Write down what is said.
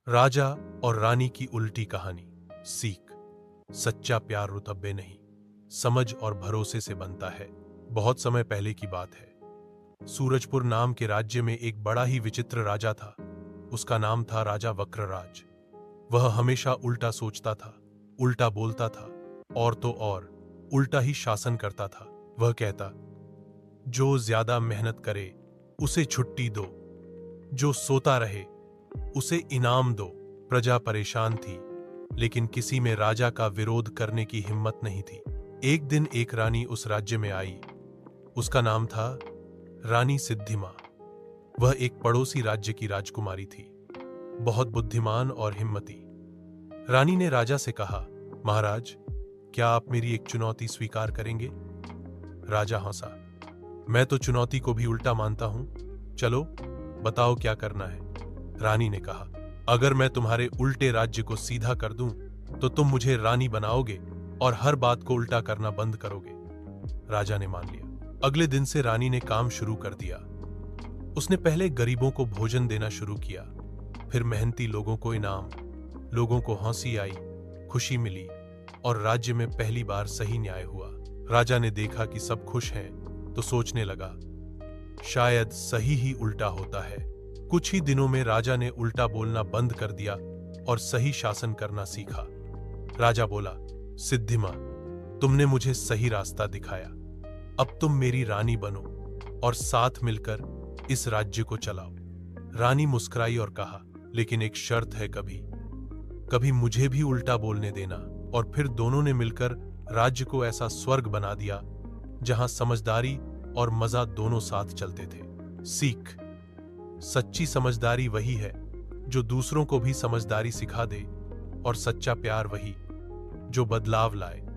राजा और रानी की उल्टी कहानी। सीख। सच्चा प्यार रुतब्बे नहीं, समझ और भरोसे से बनता है। बहुत समय पहले की बात है। सूरजपुर नाम के राज्य में एक बड़ा ही विचित्र राजा था। उसका नाम था राजा वक्रराज। वह हमेशा उल्टा सोचता था, उल्टा बोलता था और तो और उल्टा ही शासन करता था। वह कहता, जो ज्यादा मेहनत करे उसे छुट्टी दो, जो सोता रहे उसे इनाम दो। प्रजा परेशान थी, लेकिन किसी में राजा का विरोध करने की हिम्मत नहीं थी। एक दिन एक रानी उस राज्य में आई। उसका नाम था रानी सिद्धिमा। वह एक पड़ोसी राज्य की राजकुमारी थी, बहुत बुद्धिमान और हिम्मती। रानी ने राजा से कहा, महाराज, क्या आप मेरी एक चुनौती स्वीकार करेंगे? राजा हंसा, मैं तो चुनौती को भी उल्टा मानता हूं। चलो बताओ क्या करना है। रानी ने कहा, अगर मैं तुम्हारे उल्टे राज्य को सीधा कर दूं तो तुम मुझे रानी बनाओगे और हर बात को उल्टा करना बंद करोगे। राजा ने मान लिया। अगले दिन से रानी ने काम शुरू कर दिया। उसने पहले गरीबों को भोजन देना शुरू किया, फिर मेहनती लोगों को इनाम। लोगों को हंसी आई, खुशी मिली और राज्य में पहली बार सही न्याय हुआ। राजा ने देखा कि सब खुश हैं तो सोचने लगा, शायद सही ही उल्टा होता है। कुछ ही दिनों में राजा ने उल्टा बोलना बंद कर दिया और सही शासन करना सीखा। राजा बोला, सिद्धिमा, तुमने मुझे सही रास्ता दिखाया। अब तुम मेरी रानी बनो और साथ मिलकर इस राज्य को चलाओ। रानी मुस्कुराई और कहा, लेकिन एक शर्त है, कभी कभी मुझे भी उल्टा बोलने देना। और फिर दोनों ने मिलकर राज्य को ऐसा स्वर्ग बना दिया जहां समझदारी और मजा दोनों साथ चलते थे। सीख। सच्ची समझदारी वही है जो दूसरों को भी समझदारी सिखा दे, और सच्चा प्यार वही जो बदलाव लाए।